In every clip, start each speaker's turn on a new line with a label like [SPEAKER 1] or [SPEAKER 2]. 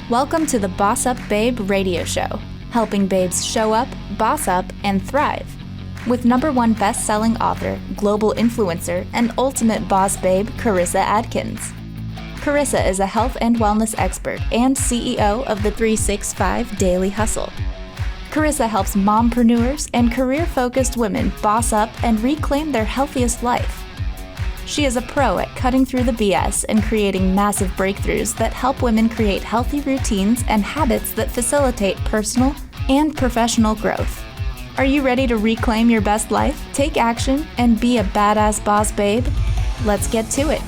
[SPEAKER 1] Welcome to the BossUp Babe radio show, helping babes show up, boss up, and thrive. With #1 best-selling author, global influencer, and ultimate boss babe, Karissa Adkins. Karissa is a health and wellness expert and CEO of the 365 Daily Hustle. Karissa helps mompreneurs and career-focused women boss up and reclaim their healthiest life. She is a pro at cutting through the BS and creating massive breakthroughs that help women create healthy routines and habits that facilitate personal and professional growth. Are you ready to reclaim your best life, take action, and be a badass boss babe? Let's get to it.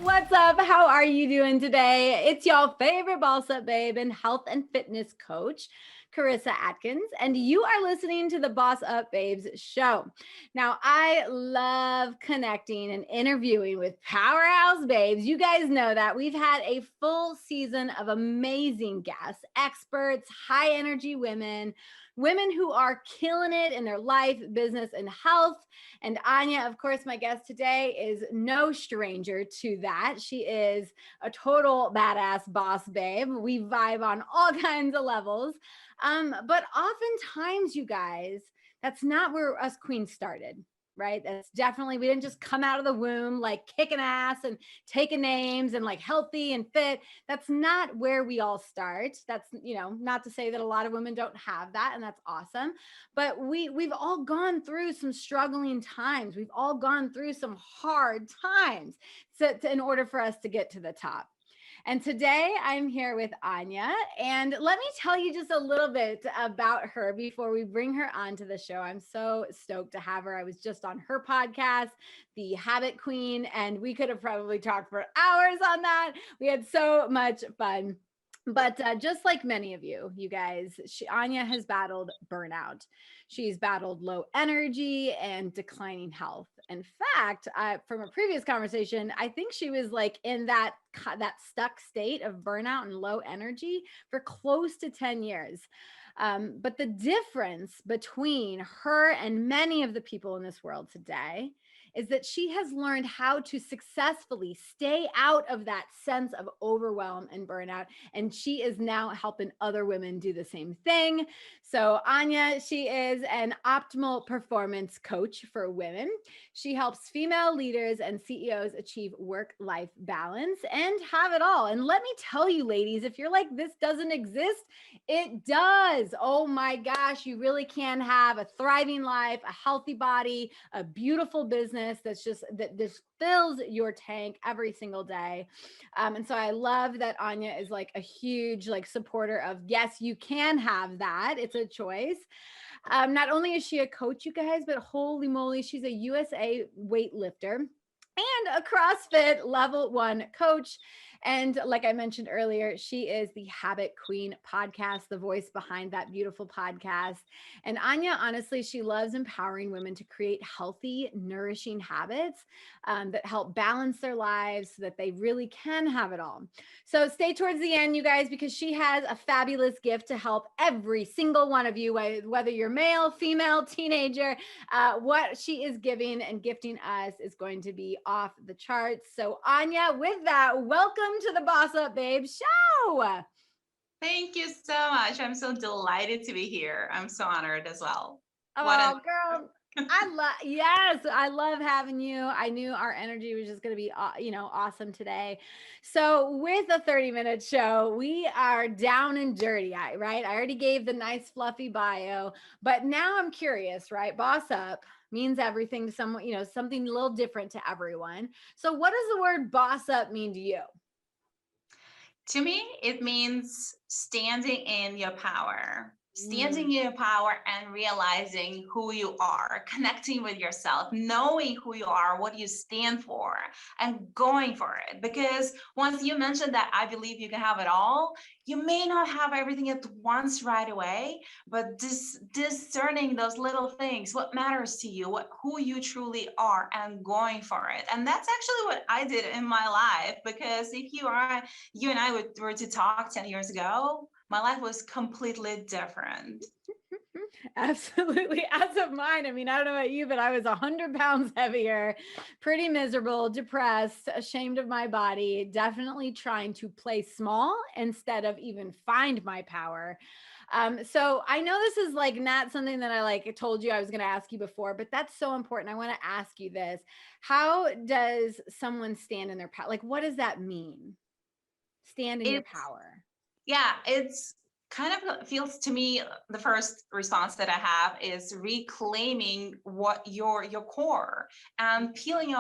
[SPEAKER 2] What's up? How are you doing today? It's your favorite BossUp Babe and health and fitness coach, Karissa Adkins, and you are listening to the BossUp Babes show. Now, I love connecting and interviewing with powerhouse babes. You guys know that we've had a full season of amazing guests, experts, high energy women who are killing it in their life, business, and health. And Anya, of course, my guest today is no stranger to that. She is a total badass boss babe. We vibe on all kinds of levels. But oftentimes, you guys, that's not where us queens started, right? That's definitely, we didn't just come out of the womb like kicking ass and taking names and like healthy and fit. That's not where we all start. That's, not to say that a lot of women don't have that, and that's awesome. But we've all gone through some struggling times. We've all gone through some hard times in order for us to get to the top. And today I'm here with Anya, and let me tell you just a little bit about her before we bring her onto the show. I'm so stoked to have her. I was just on her podcast, The Habit Queen, and we could have probably talked for hours on that. We had so much fun. But just like many of you guys, Anya has battled burnout. She's battled low energy and declining health. In fact, from a previous conversation, I think she was like in that stuck state of burnout and low energy for close to 10 years. But the difference between her and many of the people in this world today is that she has learned how to successfully stay out of that sense of overwhelm and burnout. And she is now helping other women do the same thing. So Anya, she is an optimal performance coach for women. She helps female leaders and CEOs achieve work-life balance and have it all. And let me tell you, ladies, if you're like, this doesn't exist, it does. Oh my gosh, you really can have a thriving life, a healthy body, a beautiful business that this fills your tank every single day. And so I love that Anya is like a huge supporter of, yes, you can have that. It's a choice. Not only is she a coach, you guys, but holy moly, she's a USA weightlifter and a CrossFit level 1 coach. And like I mentioned earlier, she is the Habit Queen podcast, the voice behind that beautiful podcast. And Anya, honestly, she loves empowering women to create healthy, nourishing habits that help balance their lives so that they really can have it all. So stay towards the end, you guys, because she has a fabulous gift to help every single one of you, whether you're male, female, teenager. What she is giving and gifting us is going to be off the charts. So Anya, with that, welcome to the BossUp Babes show.
[SPEAKER 3] Thank you so much. I'm so delighted to be here. I'm so honored as well.
[SPEAKER 2] Oh, girl. I love having you. I knew our energy was just going to be, awesome today. So with a 30-minute show, we are down and dirty, right? I already gave the nice fluffy bio, but now I'm curious, right? Boss up means everything to someone, something a little different to everyone. So what does the word boss up mean to you?
[SPEAKER 3] To me, it means standing in your power,
[SPEAKER 2] Mm.
[SPEAKER 3] standing in your power and realizing who you are, connecting with yourself, knowing who you are, what you stand for, and going for it. Because once you mentioned that I believe you can have it all, you may not have everything at once right away, but discerning those little things, what matters to you, who you truly are, and going for it. And that's actually what I did in my life. Because if you and I were to talk 10 years ago, my life was completely different.
[SPEAKER 2] Absolutely. As of mine, I mean, I don't know about you, but I was 100 pounds heavier, pretty miserable, depressed, ashamed of my body, definitely trying to play small instead of even find my power. So I know this is like not something that I like told you I was going to ask you before, but that's so important. I want to ask you this. How does someone stand in their power? Like, what does that mean? Stand in your
[SPEAKER 3] It's
[SPEAKER 2] power.
[SPEAKER 3] Yeah, it's kind of feels to me, the first response that I have is reclaiming what your core and peeling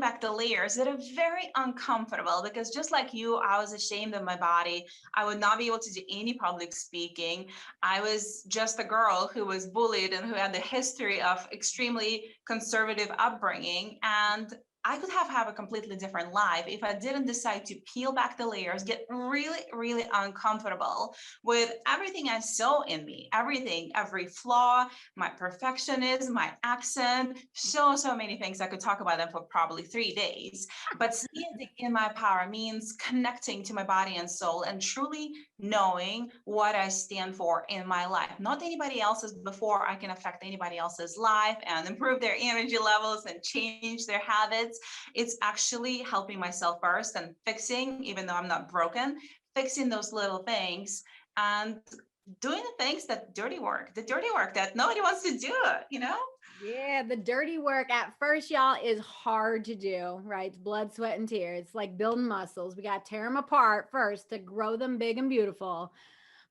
[SPEAKER 3] back the layers that are very uncomfortable. Because just like you, I was ashamed of my body. I would not be able to do any public speaking. I was just a girl who was bullied and who had the history of extremely conservative upbringing. And I could have a completely different life if I didn't decide to peel back the layers, get really, really uncomfortable with everything I saw in me, everything, every flaw, my perfectionism, my accent, so many things. I could talk about them for probably 3 days. But standing in my power means connecting to my body and soul and truly knowing what I stand for in my life. Not anybody else's before I can affect anybody else's life and improve their energy levels and change their habits. It's actually helping myself first and fixing, even though I'm not broken, fixing those little things and doing the things that the dirty work that nobody wants to do, you know?
[SPEAKER 2] Yeah, the dirty work at first, y'all, is hard to do, right? It's blood, sweat, and tears. It's like building muscles. We got to tear them apart first to grow them big and beautiful.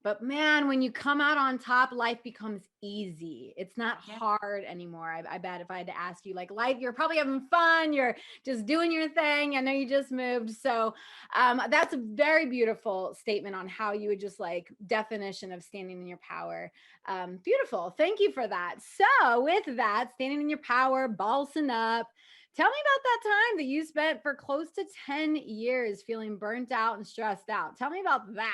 [SPEAKER 2] But man, when you come out on top, life becomes easy. It's not
[SPEAKER 3] Yeah.
[SPEAKER 2] hard anymore. I bet if I had to ask you, like, life, you're probably having fun. You're just doing your thing. I know you just moved. So that's a very beautiful statement on how you would just like definition of standing in your power. Beautiful. Thank you for that. So, with that, standing in your power, balsing up. Tell me about that time that you spent for close to 10 years feeling burnt out and stressed out. Tell me about that.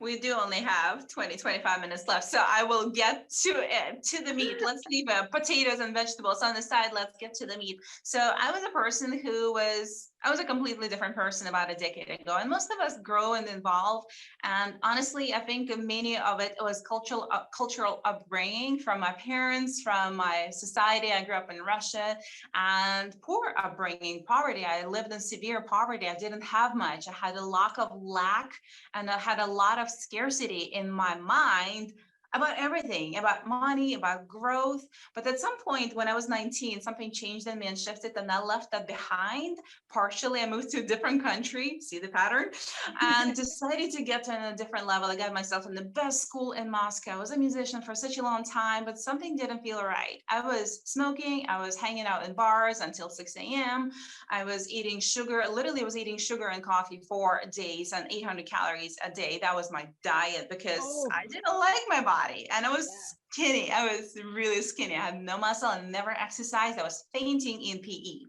[SPEAKER 3] We do only have 20-25 minutes left, so I will get to it, to the meat. Let's leave potatoes and vegetables on the side. Let's get to the meat. So I was a person I was a completely different person about a decade ago, and most of us grow and evolve. And honestly, I think many of it was cultural upbringing from my parents, from my society. I grew up in Russia, and poor upbringing, poverty. I lived in severe poverty. I didn't have much. I had a lot of lack, and I had a lot of scarcity in my mind about everything, about money, about growth. But at some point when I was 19, something changed in me and shifted, and I left that behind. Partially, I moved to a different country, see the pattern, and decided to get to a different level. I got myself in the best school in Moscow. I was a musician for such a long time, but something didn't feel right. I was smoking, I was hanging out in bars until 6 a.m. I was eating sugar, literally was eating sugar and coffee for days and 800 calories a day. That was my diet because
[SPEAKER 2] Oh,
[SPEAKER 3] I didn't like my body and I was
[SPEAKER 2] yeah.
[SPEAKER 3] skinny. I was really skinny. I had no muscle and never exercised. I was fainting in PE.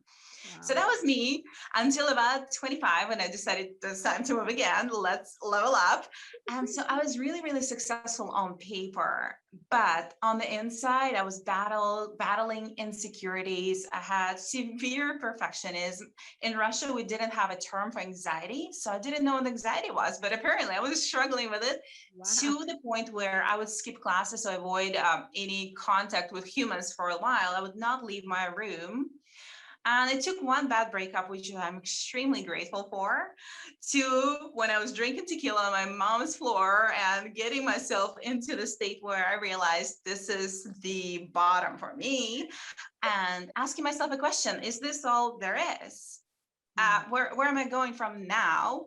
[SPEAKER 3] So
[SPEAKER 2] Wow.
[SPEAKER 3] that was me until about 25 when I decided it's time to move again. Let's level up. And so I was really, really successful on paper, but on the inside, I was battling insecurities. I had severe perfectionism. In Russia, we didn't have a term for anxiety, so I didn't know what anxiety was, but apparently I was struggling with it
[SPEAKER 2] Wow.
[SPEAKER 3] to the point where I would skip classes to avoid any contact with humans for a while. I would not leave my room. And it took one bad breakup, which I'm extremely grateful for, to when I was drinking tequila on my mom's floor and getting myself into the state where I realized this is the bottom for me, and asking myself a question: is this all there is? Where am I going from now?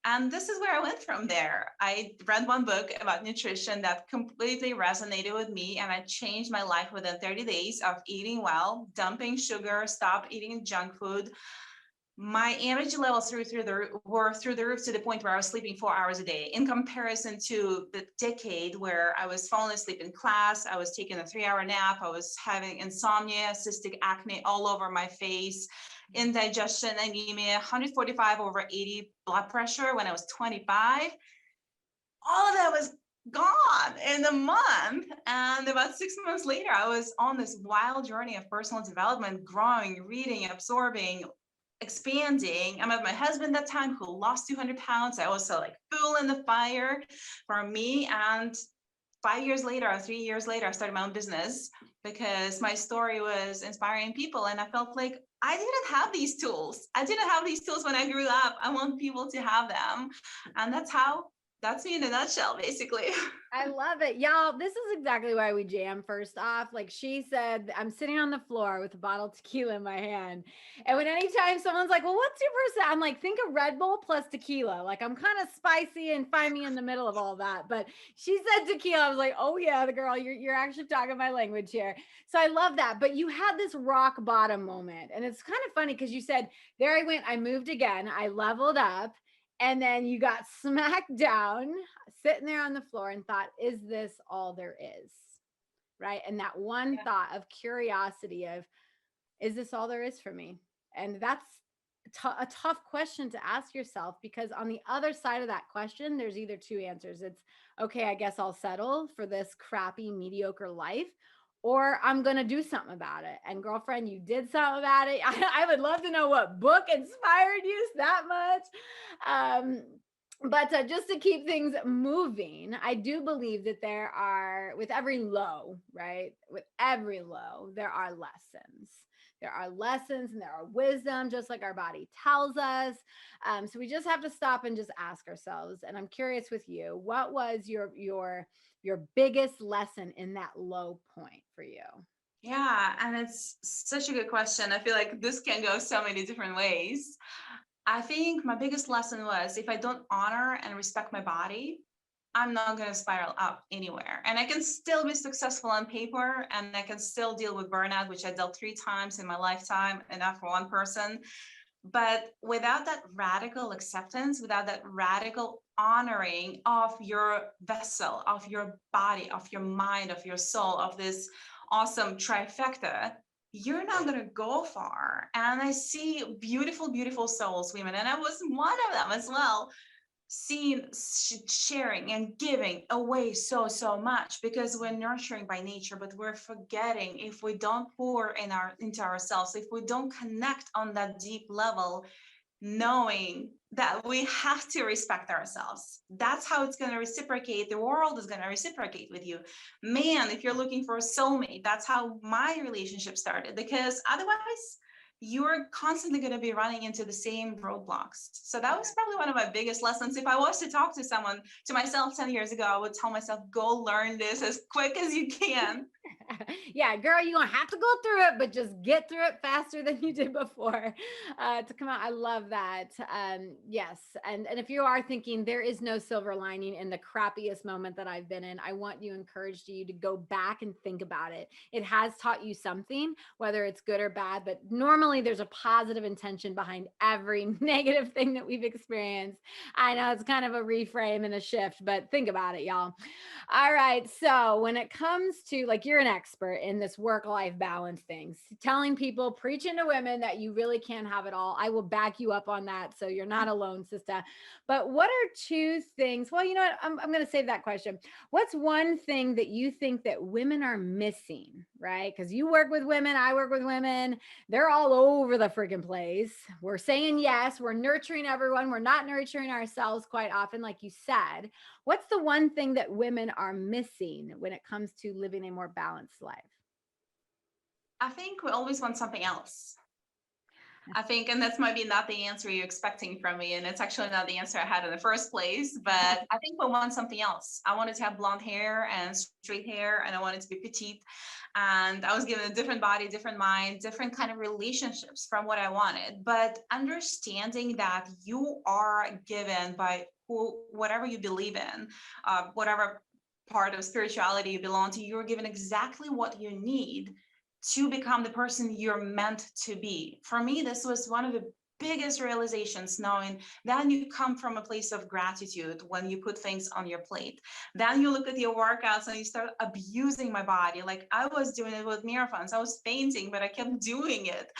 [SPEAKER 3] And this is where I went from there. I read one book about nutrition that completely resonated with me, and I changed my life within 30 days of eating well, dumping sugar, stop eating junk food, my energy levels were through the roof, to the point where I was sleeping 4 hours a day, in comparison to the decade where I was falling asleep in class, I was taking a 3-hour nap, I was having insomnia, cystic acne all over my face, indigestion, anemia, 145/80 blood pressure when I was 25. All of that was gone in a month. And about 6 months later, I was on this wild journey of personal development, growing, reading, absorbing, expanding. I met my husband that time, who lost 200 pounds. I was like fuel in the fire for me. And 5 years later, or 3 years later, I started my own business because my story was inspiring people. And I felt like I didn't have these tools. I didn't have these tools when I grew up. I want people to have them. And that's me in a nutshell, basically.
[SPEAKER 2] I love it. Y'all, this is exactly why we jam. First off, like she said, I'm sitting on the floor with a bottle of tequila in my hand. And when anytime someone's like, well, what's your percent? I'm like, think of Red Bull plus tequila. Like I'm kind of spicy and find me in the middle of all that. But she said tequila. I was like, oh yeah, the girl, you're actually talking my language here. So I love that. But you had this rock bottom moment. And it's kind of funny because you said, there I went, I moved again, I leveled up. And then you got smacked down, sitting there on the floor, and thought, is this all there is? Right. And that one thought of curiosity of, is this all there is for me? And that's a tough question to ask yourself, because on the other side of that question, there's either two answers. It's, okay, I guess I'll settle for this crappy, mediocre life, or I'm going to do something about it. And girlfriend, you did something about it. I would love to know what book inspired you that much. But just to keep things moving, I do believe that there are, with every low, right? With every low, there are lessons. There are lessons and there are wisdom, just like our body tells us. So we just have to stop and just ask ourselves. And I'm curious with you, what was your biggest lesson in that low point for you?
[SPEAKER 3] Yeah, and it's such a good question. I feel like this can go so many different ways. I think my biggest lesson was, if I don't honor and respect my body, I'm not going to spiral up anywhere. And I can still be successful on paper, and I can still deal with burnout, which I dealt 3 times in my lifetime, enough for one person. But without that radical acceptance, without that radical honoring of your vessel, of your body, of your mind, of your soul, of this awesome trifecta, you're not going to go far. And I see beautiful, beautiful souls, women, and I was one of them as well, sharing and giving away so much, because we're nurturing by nature, but we're forgetting, if we don't pour into ourselves, if we don't connect on that deep level, knowing that we have to respect ourselves, that's how it's going to reciprocate. The world is going to reciprocate with you. Man, if you're looking for a soulmate, that's how my relationship started, because otherwise you're constantly going to be running into the same roadblocks. So that was probably one of my biggest lessons. If I was to talk to myself 10 years ago, I would tell myself, go learn this as quick as you can.
[SPEAKER 2] Yeah, girl, you're gonna have to go through it, but just get through it faster than you did before to come out. I love that. Yes. And if you are thinking there is no silver lining in the crappiest moment that I've been in, I want you, encourage you to go back and think about it. It has taught you something, whether it's good or bad, but normally there's a positive intention behind every negative thing that we've experienced. I know it's kind of a reframe and a shift, but think about it, y'all. All right. So when it comes to, like, you're an expert in this work-life balance things, telling people, preaching to women that you really can have it all. I will back you up on that. So you're not alone, sister. But what are 2 things? Well, you know what? I'm going to save that question. What's one thing that you think that women are missing, right? Because you work with women, I work with women. They're all over the freaking place. We're saying yes, we're nurturing everyone. We're not nurturing ourselves quite often, like you said. What's the one thing that women are missing when it comes to living a more balanced life?
[SPEAKER 3] I think we always want something else. I think, and that's maybe not the answer you're expecting from me, and it's actually not the answer I had in the first place, but I think we want something else. I wanted to have blonde hair and straight hair, and I wanted to be petite, and I was given a different body, different mind, different kind of relationships from what I wanted. But understanding that you are given by whatever you believe in, whatever part of spirituality you belong to, you're given exactly what you need to become the person you're meant to be. For me, this was one of the biggest realizations, knowing then you come from a place of gratitude when you put things on your plate. Then you look at your workouts and you start abusing my body. Like I was doing it with marathons. I was fainting, but I kept doing it.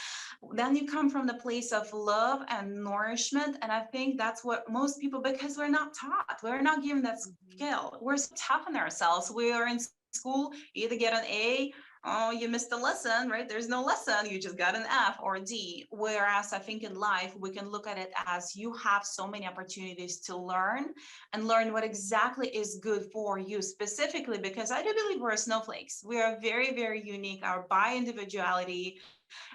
[SPEAKER 3] Then you come from the place of love and nourishment. And I think that's what most people, because we're not taught, we're not given that skill. We're so tough on ourselves. We are in school, you either get an A, oh, you missed a lesson, right? There's no lesson, you just got an F or a D. Whereas I think in life, we can look at it as you have so many opportunities to learn and learn what exactly is good for you specifically, because I do believe we're snowflakes. We are very, very unique. Our bi individuality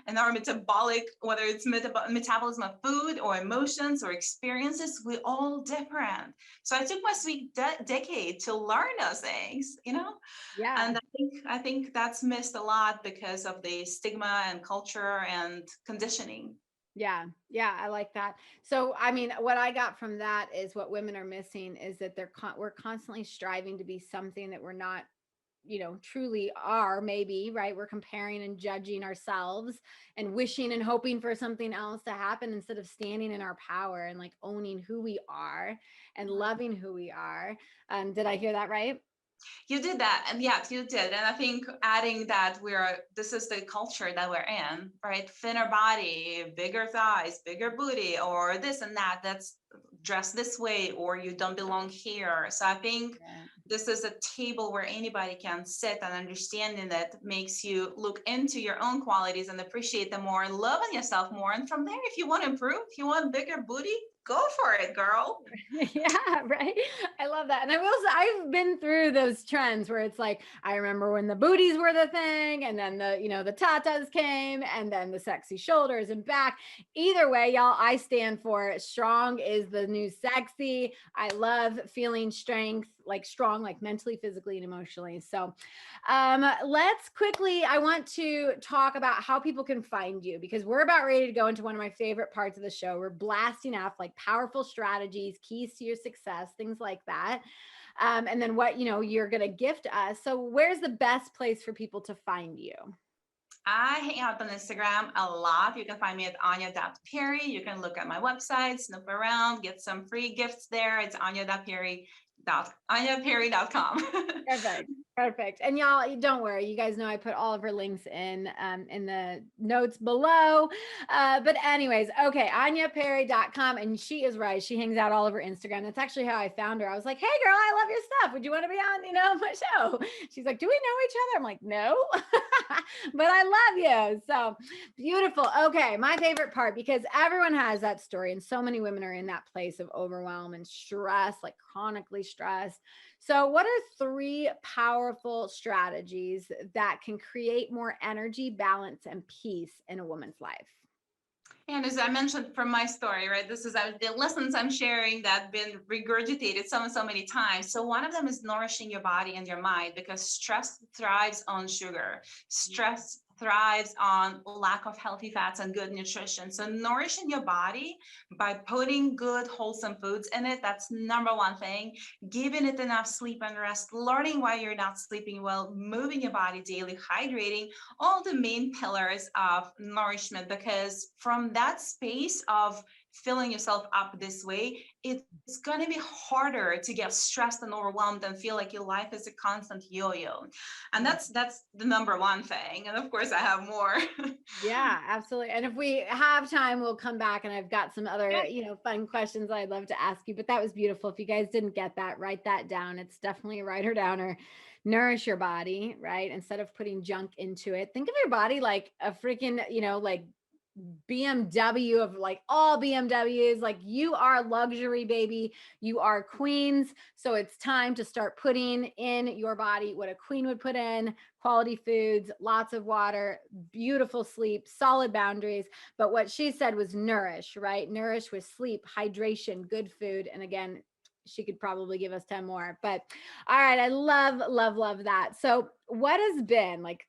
[SPEAKER 3] and our metabolic, whether it's metabolism of food or emotions or experiences, we're all different. So I took my sweet decade to learn those things, you know?
[SPEAKER 2] Yeah.
[SPEAKER 3] And I think that's missed a lot because of the stigma and culture and conditioning.
[SPEAKER 2] Yeah. Yeah. I like that. So, I mean, what I got from that is what women are missing is that we're constantly striving to be something that we're not, truly are, maybe, right? We're comparing and judging ourselves and wishing and hoping for something else to happen instead of standing in our power and like owning who we are and loving who we are. Did I hear that right?
[SPEAKER 3] You did that, and yes, you did. And I think adding that this is the culture that we're in, right? Thinner body, bigger thighs, bigger booty, or this and that, that's dressed this way, or you don't belong here. So I think this is a table where anybody can sit, and understanding that makes you look into your own qualities and appreciate them more and love on yourself more. And from there, if you want to improve, if you want bigger booty, go for it, girl.
[SPEAKER 2] Yeah, right. I love that. And I've been through those trends where it's like, I remember when the booties were the thing, and then the tatas came, and then the sexy shoulders and back. Either way, y'all, I stand for strong is the new sexy. I love feeling strong, like mentally, physically, and emotionally. So let's quickly, I want to talk about how people can find you, because we're about ready to go into one of my favorite parts of the show. We're blasting off like powerful strategies, keys to your success, things like that. And then what, you're going to gift us. So where's the best place for people to find you?
[SPEAKER 3] I hang out on Instagram a lot. You can find me at Anya.Perry. You can look at my website, snoop around, get some free gifts there. It's Anyaperry.com.
[SPEAKER 2] Perfect. And y'all, don't worry. You guys know I put all of her links in the notes below. But anyways, okay, AnyaPerry.com. And she is right. She hangs out all over Instagram. That's actually how I found her. I was like, hey girl, I love your stuff. Would you want to be on, my show? She's like, do we know each other? I'm like, no, but I love you. So beautiful. Okay. My favorite part, because everyone has that story and so many women are in that place of overwhelm and stress, like chronically stressed. So what are 3 powerful strategies that can create more energy, balance, and peace in a woman's life?
[SPEAKER 3] And as I mentioned from my story, right, this is the lessons I'm sharing that have been regurgitated so many times. So one of them is nourishing your body and your mind, because stress thrives on sugar. Stress thrives on lack of healthy fats and good nutrition. So nourishing your body by putting good, wholesome foods in it, that's number one thing. Giving it enough sleep and rest, learning why you're not sleeping well, moving your body daily, hydrating, all the main pillars of nourishment, because from that space of filling yourself up this way, it's going to be harder to get stressed and overwhelmed and feel like your life is a constant yo-yo. And that's the number one thing. And of course I have more.
[SPEAKER 2] Yeah, absolutely. And if we have time, we'll come back, and I've got some other, fun questions I'd love to ask you, but that was beautiful. If you guys didn't get that, write that down. It's definitely a writer downer. Nourish your body, right? Instead of putting junk into it, think of your body like a freaking, like BMW of like all BMWs. Like, you are luxury, baby. You are queens. So it's time to start putting in your body what a queen would put in: quality foods, lots of water, beautiful sleep, solid boundaries. But what she said was nourish, right? Nourish with sleep, hydration, good food. And again, she could probably give us 10 more, but all right. I love that. So what has been like,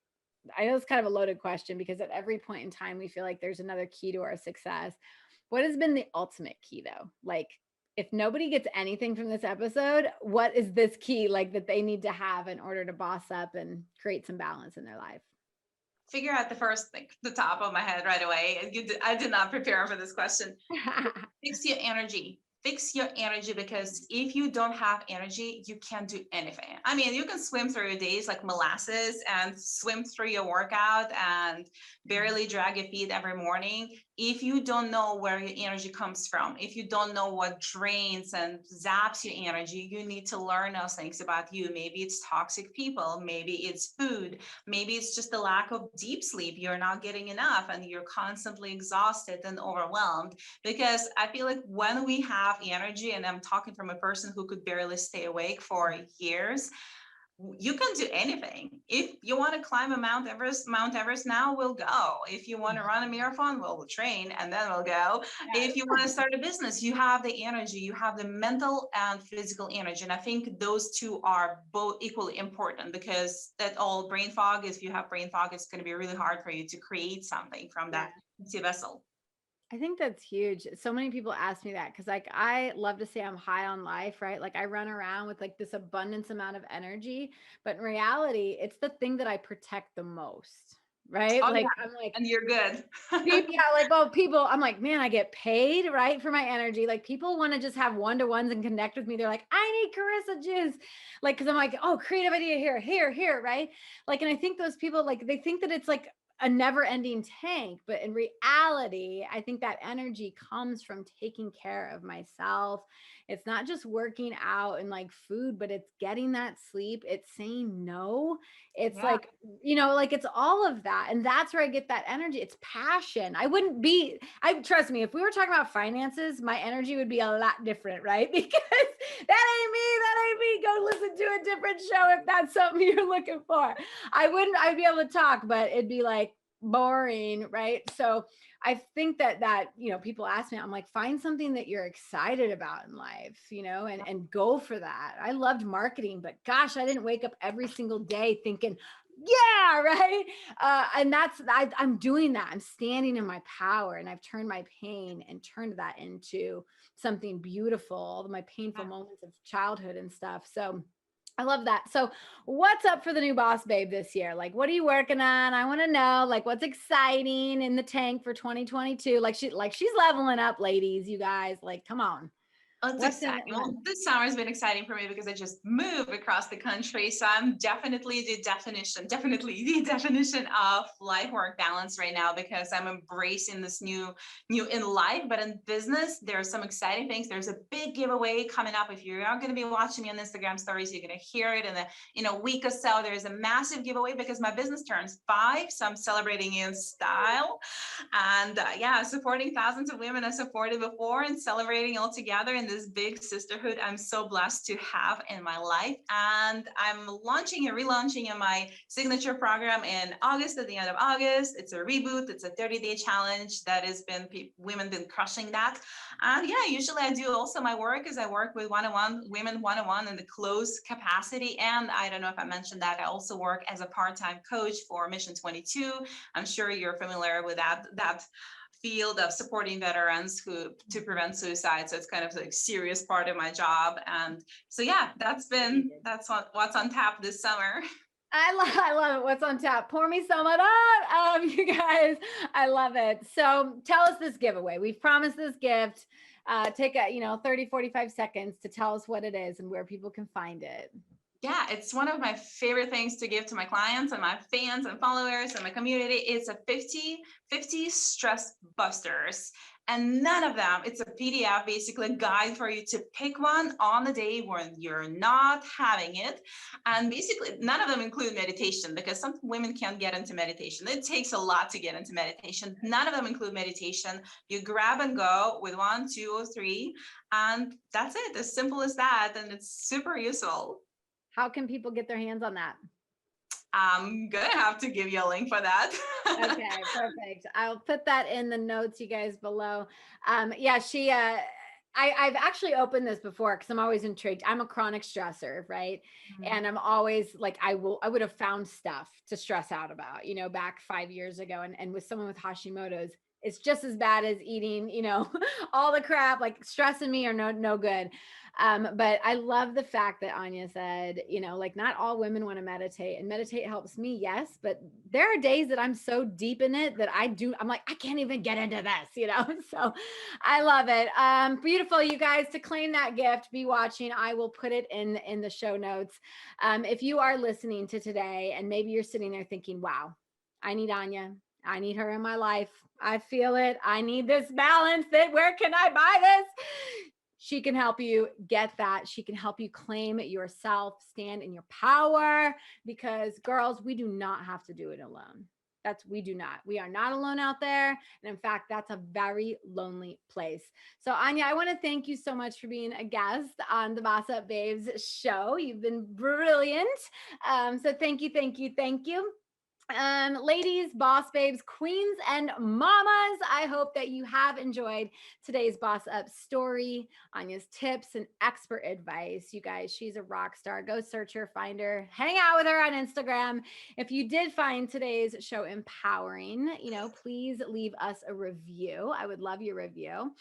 [SPEAKER 2] I know it's kind of a loaded question, because at every point in time, we feel like there's another key to our success. What has been the ultimate key though? Like, if nobody gets anything from this episode, what is this key like that they need to have in order to boss up and create some balance in their life?
[SPEAKER 3] figure out the first thing, the top of my head right away. I did not prepare for this question. Fix your energy. Fix your energy, because if you don't have energy, you can't do anything. I mean, you can swim through your days like molasses and swim through your workout and barely drag your feet every morning. If you don't know where your energy comes from, if you don't know what drains and zaps your energy, you need to learn those things about you. Maybe it's toxic people, maybe it's food, maybe it's just the lack of deep sleep. You're not getting enough and you're constantly exhausted and overwhelmed. Because I feel like when we have energy, and I'm talking from a person who could barely stay awake for years, you can do anything. If you want to climb a Mount Everest now, we'll go. If you want to run a marathon, we'll train and then we'll go. If you want to start a business, you have the energy, you have the mental and physical energy. And I think those two are both equally important, because that all brain fog, if you have brain fog, it's going to be really hard for you to create something from that empty vessel.
[SPEAKER 2] I think that's huge. So many people ask me that because, like, I love to say I'm high on life, right? Like, I run around with like this abundance amount of energy, but in reality, it's the thing that I protect the most, right?
[SPEAKER 3] Oh,
[SPEAKER 2] Like,
[SPEAKER 3] yeah.
[SPEAKER 2] I'm like,
[SPEAKER 3] And you're good.
[SPEAKER 2] yeah, like, well, people, I'm like, man, I get paid, right, for my energy. Like, people want to just have one-to-ones and connect with me. They're like, I need Karissa juice. Like, because I'm like, oh, creative idea here, right? Like, and I think those people, like, they think that it's like a never-ending tank, but in reality, I think that energy comes from taking care of myself. It's not just working out and like food, but it's getting that sleep. It's saying no. It's like, like it's all of that. And that's where I get that energy. It's passion. I trust me, if we were talking about finances, my energy would be a lot different, right? Because that ain't me. Go listen to a different show if that's something you're looking for. I'd be able to talk, but it'd be like boring, right? So I think that people ask me, I'm like, find something that you're excited about in life, and go for that. I loved marketing, but gosh, I didn't wake up every single day thinking, yeah, right. And I'm doing that. I'm standing in my power, and I've turned my pain and turned that into something beautiful, all of my painful moments of childhood and stuff. So I love that. So what's up for the new Boss Babe this year? Like, what are you working on? I want to know, like, what's exciting in the tank for 2022? Like she's leveling up, ladies, you guys, like, come on.
[SPEAKER 3] It's
[SPEAKER 2] What's
[SPEAKER 3] exciting. Well, this summer has been exciting for me because I just moved across the country. So I'm definitely the definition of life-work balance right now, because I'm embracing this new in life, but in business, there are some exciting things. There's a big giveaway coming up. If you're going to be watching me on Instagram stories, you're going to hear it in a week or so. There's a massive giveaway because my business turns 5. So I'm celebrating in style, and supporting thousands of women I supported before and celebrating all together in this big sisterhood I'm so blessed to have in my life. And I'm launching and relaunching my signature program in August, at the end of August. It's a reboot. It's a 30-day challenge that has been women been crushing that. And usually I do also my work is I work with women one-on-one in the closed capacity. And I don't know if I mentioned that I also work as a part-time coach for Mission 22. I'm sure you're familiar with that field of supporting veterans to prevent suicide. So it's kind of like serious part of my job. And so that's what's on tap this summer.
[SPEAKER 2] I love it. What's on tap? Pour me some of that. You guys, I love it. So tell us this giveaway. We've promised this gift. Take 30, 45 seconds to tell us what it is and where people can find it.
[SPEAKER 3] Yeah, it's one of my favorite things to give to my clients and my fans and followers and my community. It's a 50 stress busters. And none of them, it's a PDF, basically a guide for you to pick one on the day when you're not having it. And basically none of them include meditation, because some women can't get into meditation. It takes a lot to get into meditation. None of them include meditation. You grab and go with 1, 2, or 3, and that's it. As simple as that. And it's super useful.
[SPEAKER 2] How can people get their hands on that?
[SPEAKER 3] I'm gonna have to give you a link for that.
[SPEAKER 2] Okay, perfect. I'll put that in the notes, you guys, below. I've actually opened this before because I'm always intrigued. I'm a chronic stressor, right? Mm-hmm. And I'm always like, I would have found stuff to stress out about, back 5 years ago. And with someone with Hashimoto's, it's just as bad as eating, all the crap, like stressing me or no good. But I love the fact that Anya said, like not all women want to meditate, and meditate helps me. Yes. But there are days that I'm so deep in it that I'm like, I can't even get into this, so I love it. Beautiful. You guys, to claim that gift, be watching. I will put it in the show notes. If you are listening to today and maybe you're sitting there thinking, wow, I need Anya. I need her in my life. I feel it. I need this balance. Where can I buy this? She can help you get that. She can help you claim yourself, stand in your power, because girls, we do not have to do it alone. We do not. We are not alone out there. And in fact, that's a very lonely place. So Anya, I want to thank you so much for being a guest on the BossUp Babes show. You've been brilliant. So thank you, thank you, thank you. Ladies, boss babes, queens, and mamas, I hope that you have enjoyed today's Boss Up story, Anya's tips and expert advice. You guys, she's a rock star. Go search her, find her, hang out with her on Instagram. If you did find today's show empowering, please leave us a review. I would love your review.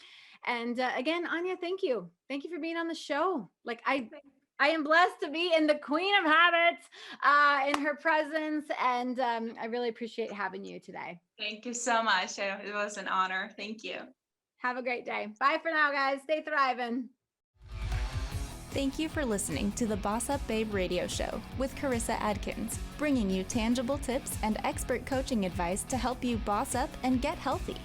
[SPEAKER 2] And again, Anya, thank you. Thank you for being on the show. I am blessed to be in the Queen of Habits, in her presence, and I really appreciate having you today.
[SPEAKER 3] Thank you so much. It was an honor. Thank you.
[SPEAKER 2] Have a great day. Bye for now, guys. Stay thriving.
[SPEAKER 1] Thank you for listening to the Boss Up Babe radio show with Karissa Adkins, bringing you tangible tips and expert coaching advice to help you boss up and get healthy.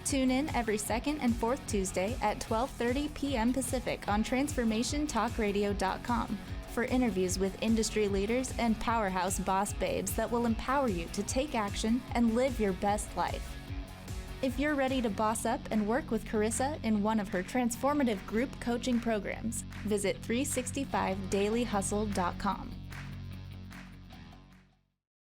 [SPEAKER 1] Tune in every second and fourth Tuesday at 12:30 p.m. Pacific on TransformationTalkRadio.com for interviews with industry leaders and powerhouse boss babes that will empower you to take action and live your best life. If you're ready to boss up and work with Karissa in one of her transformative group coaching programs, visit 365dailyhustle.com.